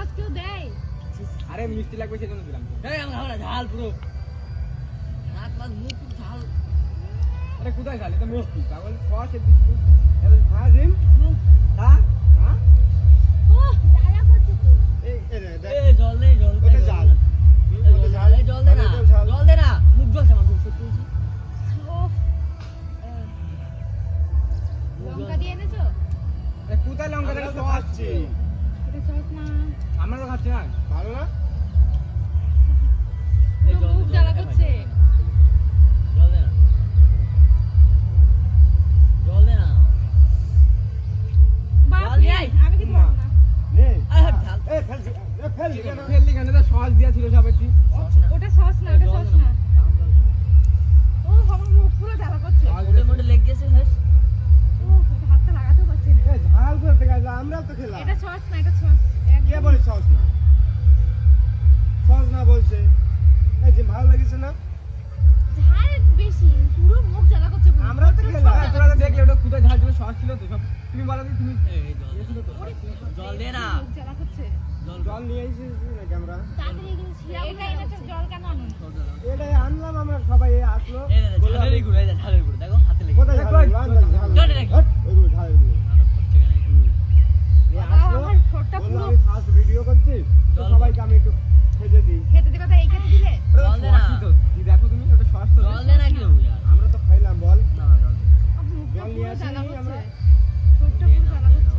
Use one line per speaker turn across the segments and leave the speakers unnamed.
Sauce কেউ দেয়?
আরে মিষ্টি লাগবে সেজন্য দিলাম।
এই আমি খাবো না, ঝাল পুরো নাক মাক মুখ পুরো ঝাল।
আরে কোথায় ঝাল? এটা মিষ্টি। পাগল সস এর দিচ্ছি। এবার ভাজিম। হ্যাঁ? হ্যাঁ?
ওহ, জ্বালা করছে তো।
এই জল নেই, জল
ওটা ঝাল।
এই জল দে না, জল দে না, মুখ জ্বলছে আমার, মুখ সত্যি বলছি।
ওহ, লঙ্কা দিয়ে এনেছো?
এ কোথায় লঙ্কা
আমরা
দেখো
তো
সস?
খাচ্ছি।
এটা সস না।
আমরা তো খাচ্ছি না।
ভালো না?
এই
পুরো
জল
মুখ
দে,
জ্বালা
জল দে,
করছে।
জল দে না, জল দে না।
বাপ
জল
রে,
দিয়ে আয়।
আমি খেতে পারবো না।
নে।
আরে ঝাল।
এই ফেলছি। এই ফেলছি কেন?
ফেললি কেন? এটা সস দিয়া ছিল সব একটু।
সস না।
ওটা সস না, ওটা সস না। ও, আমার মুখ পুরো জ্বালা করছে।
মোটে মোটে লেগ গেছে, হ্যাঁ।
ও, ওটা হাতটা লাগাতেও পারছি না।
এই ঝাল করে থেকে আসলে আমরাও তো খেলাম।
এটা সস না, এটা সস।
কে বলে সস না? সস না বলছে। এই যে ভালো লাগিছে না?
ঝাল বেশি, পুরো মুখ জ্বালা করছে।
আমরাও তো খেলাম।
হ্যাঁ, তোরা তো দেখলে ওটা কোথায় ঝাল ছিল, সস ছিল তো সব। তুমি বলো যে তুমি
এই জল
ইয়ে ছিল তো।
জল দে না,
মুখ জ্বালা করছে।
জল
জল নিয়ে এসেছি নাকি আমরা?
তাড়াতাড়ি এগুলো ছিঁড়ে এটা এনেছো, জল কেন আনো?
এটাই আনলাম আমরা, সবাই এই আসলো।
এই নে,
বললো
ঝালের গুঁড়ো, এই যে ঝালের গুঁড়ো, দেখো হাতে লেগে
কোথায়
গেছে।
ঝাল গুলো? আনলাম ঝাল
জল
গুলো।
দে নাকি?
হট, ওইগুলো ঝালের গুলো।
নাটক করছে কেন?
এই
বাবা,
আসলো,
আমার ঠোঁটটা
বললো
পুরো
আমি ফার্স্ট ভিডিও করছি, তো
জল
সবাইকে আমি একটু খেতে দিই।
খেতে দিবে তো, এই খেতে দিলে?
ওটা
জল দে না।
সসই তো। কি দেখো তুমি ওটা সস তো।
জল দে না কেউ यार।
আমরা তো খাইলাম, বল।
না জল দে।
মুখটা
জল নিয়ে
পুরো
আসি
জ্বালা
আমরা।
করছে। ঠোঁটটা পুরো জ্বালা করছে।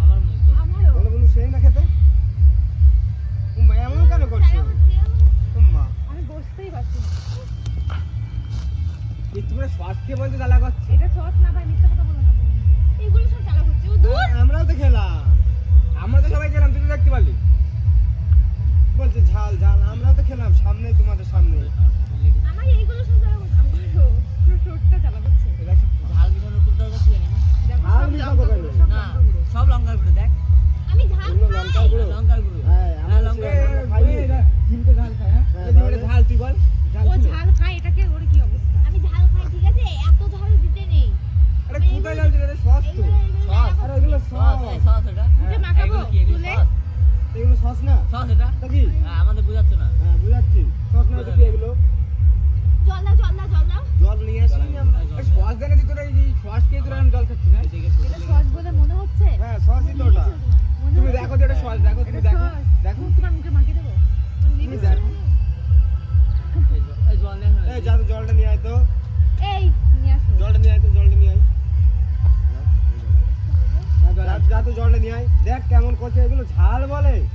আমার মুখ জল।
আমারও।
বলো বন্ধু, সেই না খেতে? উম্মা, এমন কেন করছো?
জ্বালা করছে।
উম্মা,
আমি বসতেই পারছি না।
এই তোমরা সস খেয়ে বলতে জ্বালা করছে।
এটা সস না ভাই, মিথ্যা কথা বলো না তুমি। এগুলো সব জ্বালা করছে। ও দূর।
আমরাও তো খেলাম।
আমরা তো সবাই গেলাম, তুই তো দেখতে পারলি।
বলছে ঝাল ঝাল, আমরাও তো খেলাম সামনে, তোমাদের সামনে।
আমার এইগুলো সব জ্বালা করছে। আমারও পুরো ঠোঁটটা জ্বালা করছে।
এটা সব
ঝাল মিশানোর খুব দরকার ছিল না?
দেখো,
ঝাল
সব
মিশাবো
লঙ্কা
কেন?
গুঁড়ো, সব
না,
লঙ্কা গুঁড়ো।
সব লঙ্কার গুঁড়ো দেখ।
আমি ঝাল
এগুলো
খাই।
লঙ্কার গুঁড়ো।
লঙ্কার গুঁড়ো।
হ্যাঁ,
হ্যাঁ,
আমরা
লঙ্কার
সে-
গুঁড়ো।
খাই নি।
তিনটে ঝাল খায়, হ্যাঁ?
হ্যাঁ,
এই যে ওটা
তাহলে?
ঝাল তুই বল। ঝাল
ও
ছিল?
ঝাল খায়, এটাকে ওর কি অবস্থা? আমি ঝাল খাই, ঠিক আছে? এত ঝাল দিতে নেই।
আরে কোথায় ঝাল ছিল? এটা সস তো।
সস।
আরে ওগুলো
সস, এই
সস।
সস এটা।
মুখে মাখাবো,
এগুলো কি? এগুলো
তুলে?
সস।
এগুলো সস না?
সস এটা?
তা কি?
হ্যাঁ, আমাদের বোঝাচ্ছ না।
হ্যাঁ, বুঝাচ্ছি। সস না তো কি এগুলো?
জল দাও, জল দাও, জল দাও।
জল নিয়ে আসি আমরা।
এই সস দেয় না যে তোরা এই যে সস খেয়ে তোরা এখন জল খাচ্ছিস, হ্যাঁ?
এটা সস বলে মনে হচ্ছে?
হ্যাঁ, সসই তো ওটা।
মনে
তুমি
হচ্ছে?
দেখো যে এটা সস, দেখো তুমি
এটা
দেখো।
সস।
দেখো।
তোমার মুখে মাখিয়ে দেবো?
তুমি দেখো।
এই জল নেই।
এই যা তো জলটা নিয়ে আয় তো।
এই, নিয়ে আসো।
জলটা নিয়ে আয় তো, জলটা নিয়ে আয়। যা তো জলটা নিয়ে আয়। দেখ কেমন করছে, এগুলো ঝাল বলে।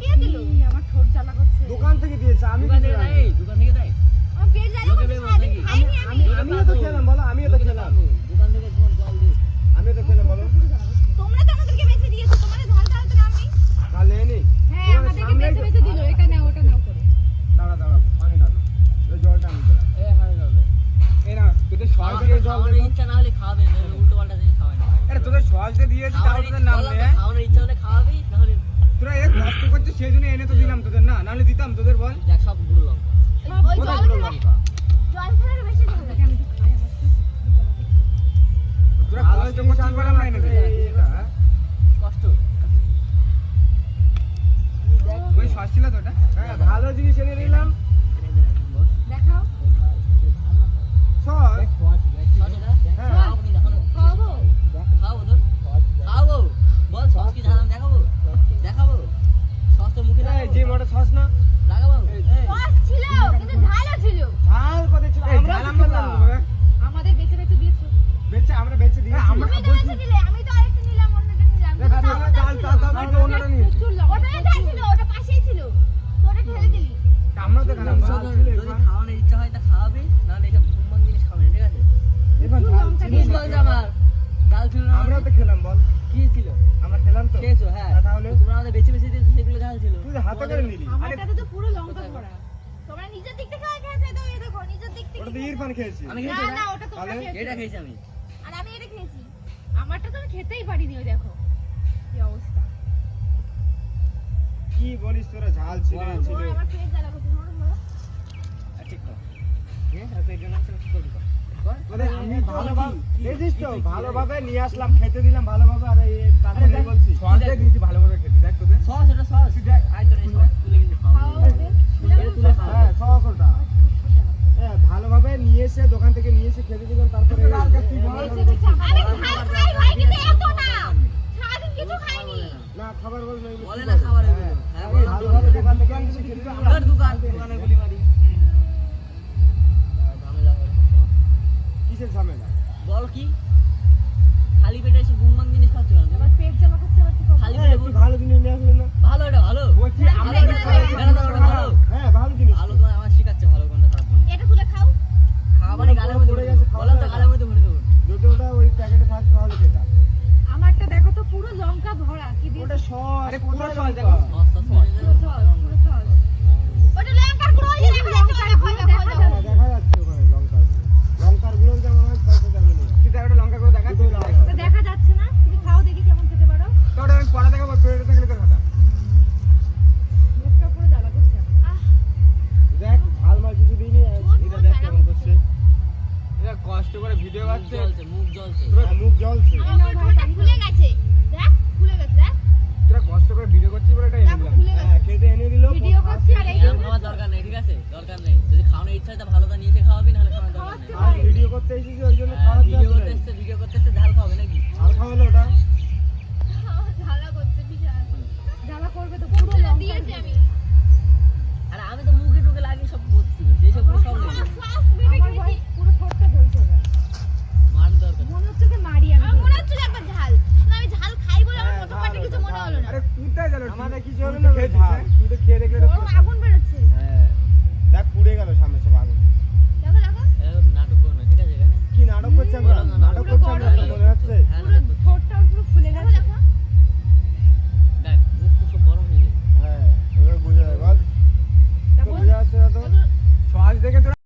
কে দিল? আমার ঠোঁট জ্বালা করছে।
দোকান থেকে দিয়েছে, আমি
দোকান
কি
থেকে
জানি?
দেয়, দোকান থেকে দেয়।
আমার পেট জ্বালা
লোকে
করছে,
বের
সারাদিন
নাকি?
খাইনি আমি।
আমিও তো খেলাম, বলো, আমিও তো খেলাম।
দোকান থেকে তোমার জল দিয়ে।
আমিও তো খেলাম, বলো।
তোমরা তো আমাদেরকে বেঁচে দিয়েছো, তোমাদের ঝাল ঢালতে নামনি।
কাল নিয়ে নি।
হ্যাঁ, আমাদেরকে বেঁচে বেঁচে দিল। এটা নাও, ওটা নাও করে।
দাঁড়া দাঁড়া, পানি ঢালো। ওই জলটা আমি দাঁড়া।
এই হাড়ে জল দে।
এই না, তোদের সস
আমাদের
দিয়ে জল
খাওয়ানোর
দেবো।
ইচ্ছা না হলে খাওয়াবে না, উল্টো পাল্টা জিনিস খাওয়ায় না।
আরে তোদের সস দিয়ে দিয়েছি, তাও
খাওয়ানোর
তোদের নাম
বললাম
নেই,
তো,
হ্যাঁ?
খাওয়ানোর ইচ্ছা হলে খাওয়াবি, না হলে
তোরা এ কষ্ট করছিস সেই জন্য এনে তো দিলাম তোদের, না নাহলে দিতাম তোদের, বল।
দেখ সব গুঁড়ো লঙ্কা।
ওই
কোথায়
জল
গুলো
খেলে,
লঙ্কা?
জল খেলে আরো বেশি ঝাল লাগে। আমি তো খাই, আমার তো
তোরা কষ্ট করছিস বলে আমরা এনে দিই এটা, হ্যাঁ?
কষ্ট।
ওই সস ছিল তো ওটা?
হ্যাঁ, ভালো জিনিস এনে দিলাম।
দেখাও।
সস।
দেখ, সস, দেখ,
সস এটা?
হ্যাঁ।
খাওয়াবো কি দেখানো?
খাওয়াবো?
খাওয়াবো তোর? খাওয়াবো। বল সস কি ঝাল আমি দেখাবো? দেখাবো। সস তো মুখে
এই
লাগাবো।
যে মোটা সস না?
লাগাবো।
এই,
এই,
সস ছিল, কিন্তু ঝালও ছিল।
ঝাল কথা ছিল,
এই
আমরা
ঝাল
তো
আমরা
খেলাম।
করবো, হ্যাঁ?
আমাদের বেঁচে বেঁচে দিয়েছো।
বেচে আমরা বেচে দিয়েছি।
আমরা-
তুমি তো বেঁচে দিলে, আমি তো আরেকটা নিলাম, অন্যটা নিলাম।
দেখা
কিন্তু
যাবে,
তাও
চাল,
ছিল।
চাল, চাল, আমরা অন্যটা নিয়েছি।
প্রচুর লঙ্কা। ওটাই ঝাল ছিল, ওটা পাশেই ছিল। তো ওটা ঠেলে দিলি।
আমরা তো খেলাম,
যদি
ঝাল
তোর-
ছিল
যদি
এবার।
খাওয়ানোর ইচ্ছা হয় তা খাওয়াবি, নাহলে এসব ভুমন জিনিস খাবে না, ঠিক আছে?
এবার
প্রচুর
ঝাল
লঙ্কা
ছিল।
দিয়ে
ঠিক বলছে আমার। ডাল ছিল না?
আমরাও তো খেলাম, বল।
কি ছিল?
আমরা খেলাম তো।
খেয়েছো, হ্যাঁ।
তাহলে?
তোমরা আমাদের বেছে বেছে দিয়েছো, সেগুলো ঝাল ছিল।
তুই যে হাতে করে নিলি।
আমারটাতে তো পুরো লঙ্কা ভরা। তোমরা নিজের দিক থেকে খেয়েছো, তো এই দেখো, নিজের দিক থেকে।
ওটা তো ইরফান খেয়েছি।
আমি
না
খেয়েছি
না,
না?
ওটা তোমরা
তাহলে?
খেয়েছো।
এটা খেয়েছি আমি।
আর আমি এটা খেয়েছি। আমারটা তো আমি খেতেই পারিনি, ওই দেখো কি অবস্থা।
কি বলিস তোরা, ঝাল ছিল
বল।
ছিল।
আমার পেট জ্বালা করছে, ধরো ধরো।
ঠিক কর। হ্যাঁ, আর পেট জন্য কি করবি?
মানে আমি
ভালোভাবে
কি
দেখিস তো
কি
ভালোভাবে নিয়ে আসলাম খেতে দিলাম ভালোভাবে আর এই তারপরে
দেখ,
বলছি
সস দিয়ে দিয়েছি ভালোভাবে খেতে দেখ তো দে
সস এটা সস
তুই দেখ।
আয় তোর এই সস তুলে কিন্তু খাওয়া
খাও
হবে।
ওদের।
এটা তুলে খাওয়া
হ্যাঁ সস ওটা হ্যাঁ ভালোভাবে নিয়ে এসে দোকান থেকে নিয়ে এসে খেতে দিলাম তারপরে
তুই তো লাল কাজ তুই বল।
এসে দেখছি
আরে
আমাদের
খাবার
খাই ভাই কিন্তু এত না
খাবার
সারাদিন কিছু খাইনি
না খাবার বল না এগুলো
বলে
কি
না
বলে?
খাবার এগুলো।
হ্যাঁ,
হ্যাঁ,
আমি
বল,
ভালোভাবে
বল।
দোকান থেকে এসে খেতে দিলাম
তোর দোকানের গুলি মারি ঝামেলা করে
কিসের ঝামেলা
বল কি খালি পেটে এসে গুমবাং জিনিস খাচ্ছ কেন তুমি?
আবার পেট জ্বালা করতে আবার কি করব
খালি
হ্যাঁ,
পেটে
একটু
বল-
ভালো জিনিস নিয়ে আসলেন না
ভালো এটা ভালো
বলছি
হ্যাঁ,
আমরা
হ্যাঁ,
কি
হ্যাঁ,
খাই?
হ্যাঁ, হ্যাঁ, ভালো।
হ্যাঁ ভালো জিনিস
ভালো তোমার আমার শিখাচ্ছে ভালো কোনটা খারাপ কোনটা
এটা তুলে খাও
খাবারই গালের মধ্যে
পড়ে
ভরে
গেছে,
দেবো।
খাওয়া
বললাম তো
যাবে না।
গালের মধ্যে ভরে দেবো
যদি ওটা ওই প্যাকেটে থাকতো তাহলে খেতা
আমারটা দেখো তো পুরো লঙ্কা ভরা কি দিয়ে
ওটা সস
আরে
পুরো
কোথায় সস
লঙ্কা।
দেখো?
সস টস মেরে দেবো।
পুরো সস পুরো সস ওটা লঙ্কার গুঁড়ো ওই যে দেখা যাচ্ছে দেখো
হ্যাঁ, দেখা যাচ্ছে ওখানে লঙ্কার গুলো যেমন হয় সসও তেমনই হয়।
তুই দেখ ওটা লঙ্কা করে দেখা
দুটোই লাল হয়।
তো দেখা যাচ্ছে না তুমি খাও দেখি কেমন খেতে পারো
তো ওটা আমি পরে দেখাবো পেটে থাকলে তোর কথা
মুখটা পুরো জ্বালা করছে
দেখ ঝাল মাল কিছু দিইনি আর এটা দেখ কেমন করছে
এটা কষ্ট করে ভিডিও
মুখ
বাচ্ছে
জ্বলছে মুখ জ্বলছে
আর মুখ জ্বলছে
আমার ঠোঁটটা ফুলে গেছে দেখ ফুলে গেছে দেখ
তোরা কষ্ট করে ভিডিও করছিস বলে এটা এনে দিলাম
ফুলে
হ্যাঁ খেতে এনে দিল
ভিডিও করছি আর এই
এরকম খাওয়ার দরকার নেই ঠিক আছে দরকার নেই যদি খাওয়ানোর ইচ্ছা হয় তা ভালো করে নিয়ে এসে খাওয়াবি নাহলে খাওয়ানোর দরকার নেই
আর ভিডিও করতে এসেছি ওই জন্য
হ্যাঁ,
খাওয়াতে
ভিডিও করতে
আসছে
এসছে ভিডিও করতে এসছে ঝাল খাওয়াবে নাকি
আর খাওয়ালো ওটা
জ্বালা করছে বিশাল জ্বালা করবে তো পুরো লঙ্কা দিয়েছি আমি
আর আমি তো মুখে টুকে লাগিয়ে সব ভর্তি হয়েছে এইসব সব নেই
শ্বাস বেড়ে গেছে পুরো ঠোঁটটা জ্বলছে এবার।
মার দরকার
মনে হচ্ছে যে মারি আমি মনে হচ্ছে একবার ঝাল আমি ঝাল খাই বলে আমার প্রথম পার্টি কিছু মনে হলো না
আরে কোথায় গেল
আমাদের কিছু
তুই
হলো
তো
না
খেয়েছিস,
ঝাল।
হ্যাঁ? তুই তো খেয়ে দেখলে এটা
গরম আগুন বেরোচ্ছে
হ্যাঁ দেখ পুড়ে গেল সামনে সব আগুন
দেখো দেখো
নাটক করো না ঠিক আছে এখানে
কি নাটক করছে আমরা
বলো না,
নাটক করছে আমরা
পুরো
মনে হচ্ছে